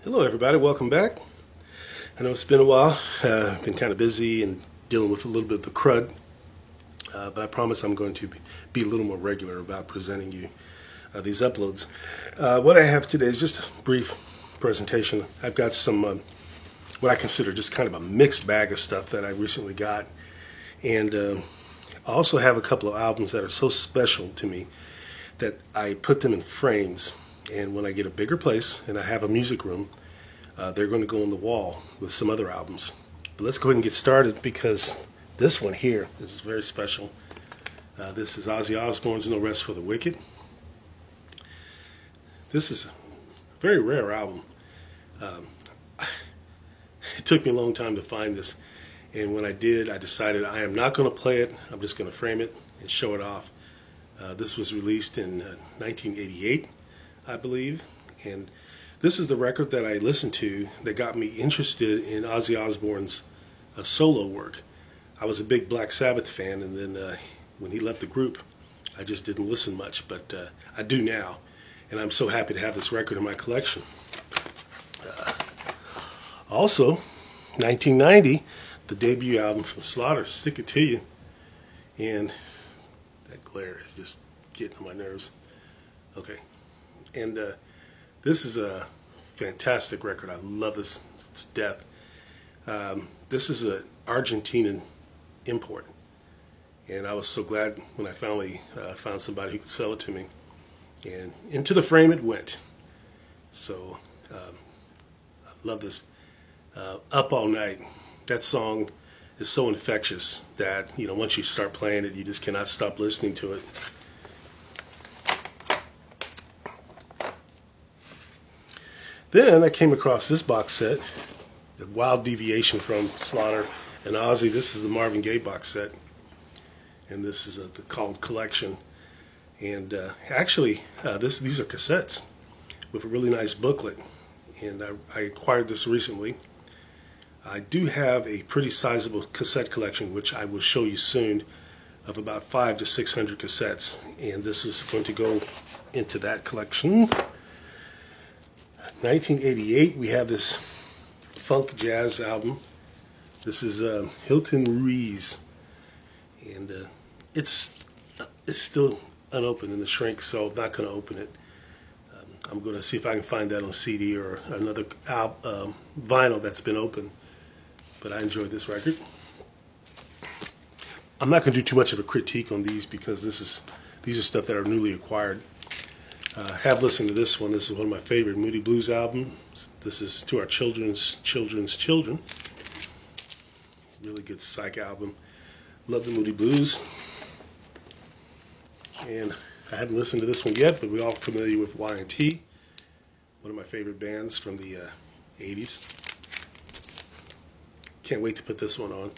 Hello, everybody. Welcome back. I know it's been a while. I've been kind of busy and dealing with a little bit of the crud, but I promise I'm going to be a little more regular about presenting you these uploads. What I have today is just a brief presentation. I've got some what I consider just kind of a mixed bag of stuff that I recently got, and I also have a couple of albums that are so special to me that I put them in frames. And when I get a bigger place and I have a music room, they're going to go on the wall with some other albums. But let's go ahead and get started because this one here is very special. This is Ozzy Osbourne's No Rest for the Wicked. This is a very rare album. It took me a long time to find this. And when I did, I decided I am not going to play it. I'm just going to frame it and show it off. This was released in 1988. I believe, and this is the record that I listened to that got me interested in Ozzy Osbourne's solo work. I was a big Black Sabbath fan, and then when he left the group, I just didn't listen much, but I do now, and I'm so happy to have this record in my collection. Also, 1990, the debut album from Slaughter, Stick It To You, and that glare is just getting on my nerves. Okay. And this is a fantastic record. I love this to death. This is an Argentinian import. And I was so glad when I finally found somebody who could sell it to me. And into the frame it went. So I love this. Up All Night. That song is so infectious that, once you start playing it, you just cannot stop listening to it. Then I came across this box set, a wild deviation from Slaughter and Ozzy. This is the Marvin Gaye box set, and this is called Collection. And actually, these are cassettes with a really nice booklet, and I acquired this recently. I do have a pretty sizable cassette collection, which I will show you soon, of about 500 to 600 cassettes, and this is going to go into that collection. 1988, we have this funk jazz album. This is Hilton Ruiz, and it's still unopened in the shrink, so I'm not going to open it. I'm going to see if I can find that on CD or another vinyl that's been opened. But I enjoyed this record. I'm not going to do too much of a critique on these because these are stuff that are newly acquired. Have listened to this one. This is one of my favorite Moody Blues albums. This is To Our Children's Children. Really good psych album. Love the Moody Blues. And I haven't listened to this one yet, but we're all familiar with Y&T, one of my favorite bands from the 80s. Can't wait to put this one on.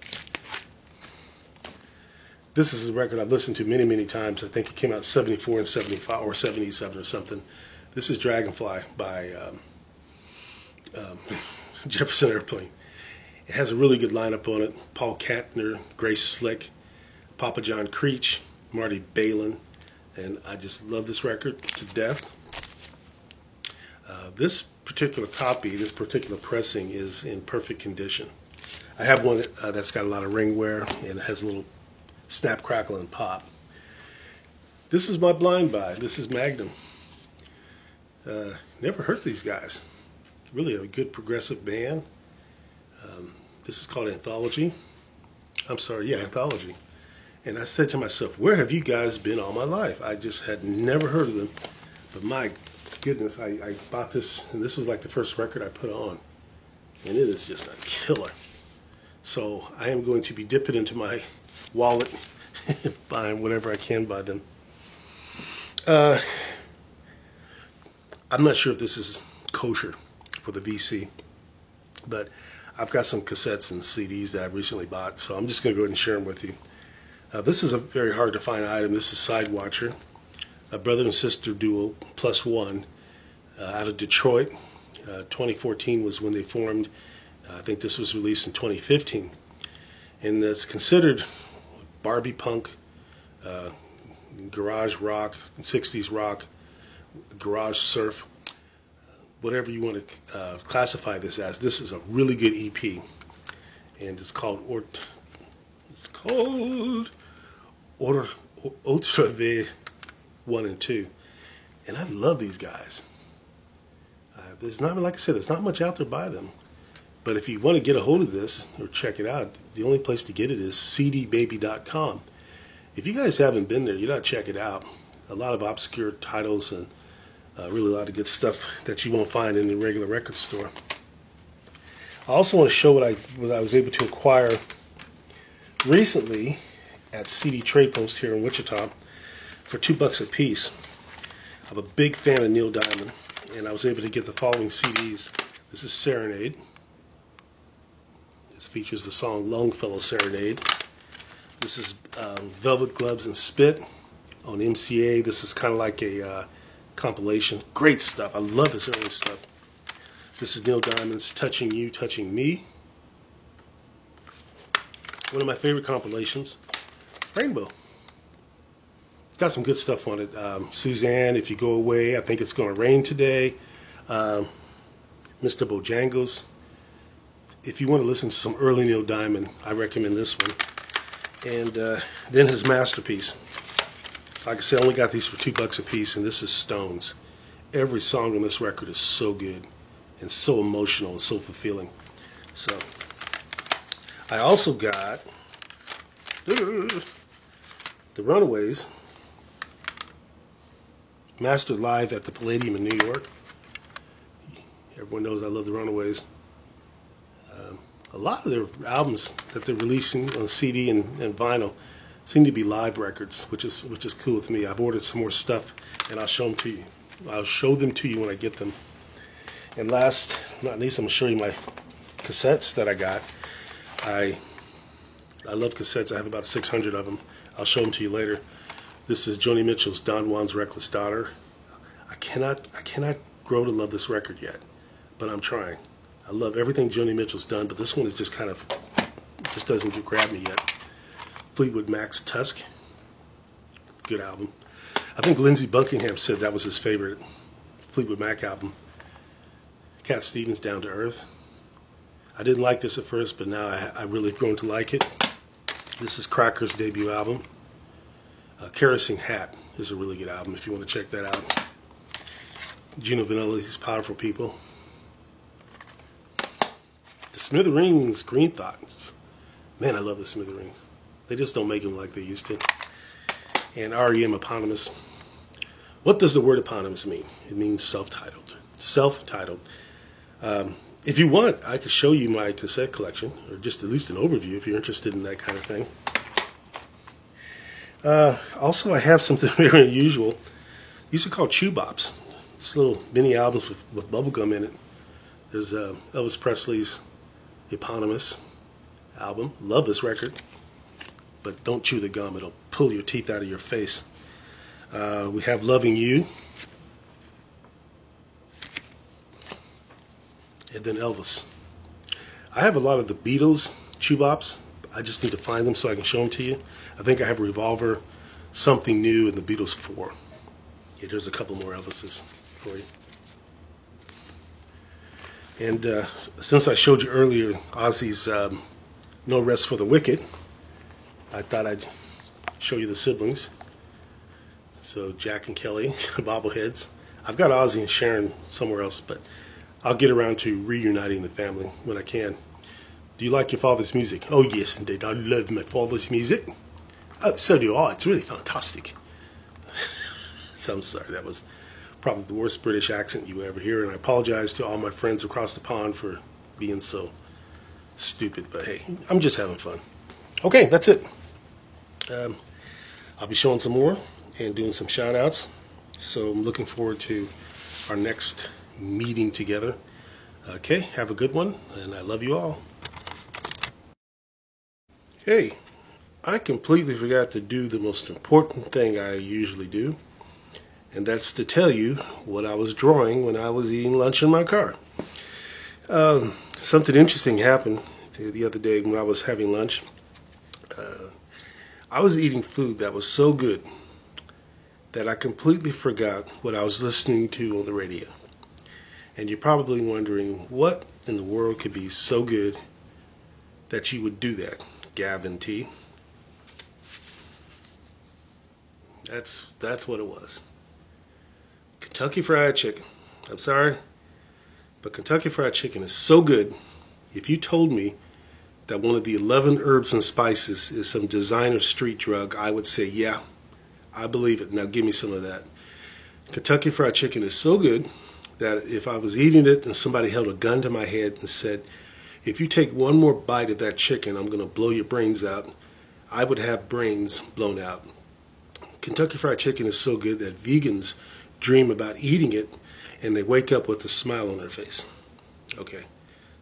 This is a record I've listened to many, many times. I think it came out in 74 and 75 or 77 or something. This is Dragonfly by Jefferson Airplane. It has a really good lineup on it. Paul Kantner, Grace Slick, Papa John Creech, Marty Balin, and I just love this record to death. This particular copy, this particular pressing is in perfect condition. I have one that's got a lot of ring wear and it has a little snap, crackle, and pop. This is my blind buy. This is Magnum. Never heard these guys. Really a good progressive band. This is called Anthology. Anthology. And I said to myself, where have you guys been all my life? I just had never heard of them. But my goodness, I bought this, and this was like the first record I put on. And it is just a killer. So I am going to be dipping into my wallet, buying whatever I can by them. I'm not sure if this is kosher for the VC, but I've got some cassettes and CDs that I've recently bought, so I'm just going to go ahead and share them with you. This is a very hard to find item. This is Sidewatcher, a brother and sister duo, plus one, out of Detroit. 2014 was when they formed. I think this was released in 2015. And it's considered Barbie punk, garage rock, 60s rock, garage surf. whatever you want to classify this as. This is a really good EP, and it's called Ultra V 1 and 2, and I love these guys. There's not, like I said, there's not much out there by them. But if you want to get a hold of this or check it out, the only place to get it is cdbaby.com. If you guys haven't been there, you gotta check it out. A lot of obscure titles and really a lot of good stuff that you won't find in the regular record store. I also want to show what I was able to acquire recently at CD Trade Post here in Wichita for $2 a piece. I'm a big fan of Neil Diamond, and I was able to get the following CDs. This is Serenade. This features the song Longfellow Serenade. This is Velvet Gloves and Spit on MCA. This is kind of like a compilation. Great stuff. I love this early stuff. This is Neil Diamond's Touching You, Touching Me. One of my favorite compilations, Rainbow. It's got some good stuff on it. Suzanne, If You Go Away, I Think It's Gonna Rain Today. Mr. Bojangles. If you want to listen to some early Neil Diamond, I recommend this one. And then his masterpiece. Like I said, I only got these for $2 a piece, and this is Stones. Every song on this record is so good and so emotional and so fulfilling. So, I also got The Runaways, mastered live at the Palladium in New York. Everyone knows I love The Runaways. A lot of their albums that they're releasing on CD and vinyl seem to be live records, which is cool with me. I've ordered some more stuff, and I'll show them to you. I'll show them to you when I get them. And last, not least, I'm gonna show you my cassettes that I got. I love cassettes. I have about 600 of them. I'll show them to you later. This is Joni Mitchell's Don Juan's Reckless Daughter. I cannot grow to love this record yet, but I'm trying. I love everything Joni Mitchell's done, but this one is just kind of, just doesn't grab me yet. Fleetwood Mac's Tusk, good album. I think Lindsey Buckingham said that was his favorite Fleetwood Mac album. Cat Stevens, Down to Earth. I didn't like this at first, but now I really grown to like it. This is Cracker's debut album. Kerosene Hat is a really good album if you want to check that out. Gino Vanelli's Powerful People. The Smithereens, Green Thoughts. Man, I love the Smithereens. They just don't make them like they used to. And REM, Eponymous. What does the word eponymous mean? It means self-titled. Self-titled. If you want, I could show you my cassette collection, or just at least an overview if you're interested in that kind of thing. Also, I have something very unusual. These are called chew bops. It's little mini albums with bubblegum in it. There's Elvis Presley's Eponymous album. Love this record. But don't chew the gum. It'll pull your teeth out of your face. We have Loving You. And then Elvis. I have a lot of the Beatles chew bops. I just need to find them so I can show them to you. I think I have Revolver, Something New, and the Beatles 4. Yeah, there's a couple more Elvises for you. And since I showed you earlier Ozzy's No Rest for the Wicked, I thought I'd show you the siblings. So Jack and Kelly, bobbleheads. I've got Ozzy and Sharon somewhere else, but I'll get around to reuniting the family when I can. Do you like your father's music? Oh yes, indeed. I love my father's music. Oh, so do I. It's really fantastic. So I'm sorry, that was probably the worst British accent you will ever hear, and I apologize to all my friends across the pond for being so stupid, but hey, I'm just having fun. Okay, that's it. I'll be showing some more and doing some shout outs, so I'm looking forward to our next meeting together. Okay, have a good one, and I love you all. Hey, I completely forgot to do the most important thing I usually do, and that's to tell you what I was drawing when I was eating lunch in my car. Something interesting happened the other day when I was having lunch. I was eating food that was so good that I completely forgot what I was listening to on the radio. And you're probably wondering what in the world could be so good that you would do that, Gavin T. That's what it was. Kentucky Fried Chicken. I'm sorry, but Kentucky Fried Chicken is so good. If you told me that one of the 11 herbs and spices is some designer street drug, I would say, yeah, I believe it. Now give me some of that. Kentucky Fried Chicken is so good that if I was eating it and somebody held a gun to my head and said, if you take one more bite of that chicken, I'm going to blow your brains out, I would have brains blown out. Kentucky Fried Chicken is so good that vegans dream about eating it and they wake up with a smile on their face. Okay.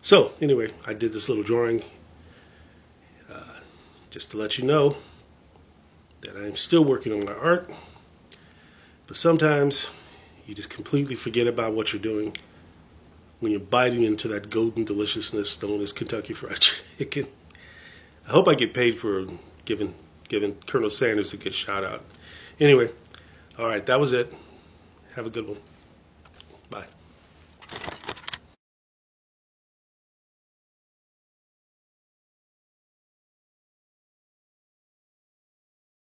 So, anyway, I did this little drawing just to let you know that I'm still working on my art. But sometimes you just completely forget about what you're doing when you're biting into that golden deliciousness known as Kentucky Fried Chicken. I hope I get paid for giving Colonel Sanders a good shout out. Anyway, all right, that was it. Have a good one. Bye.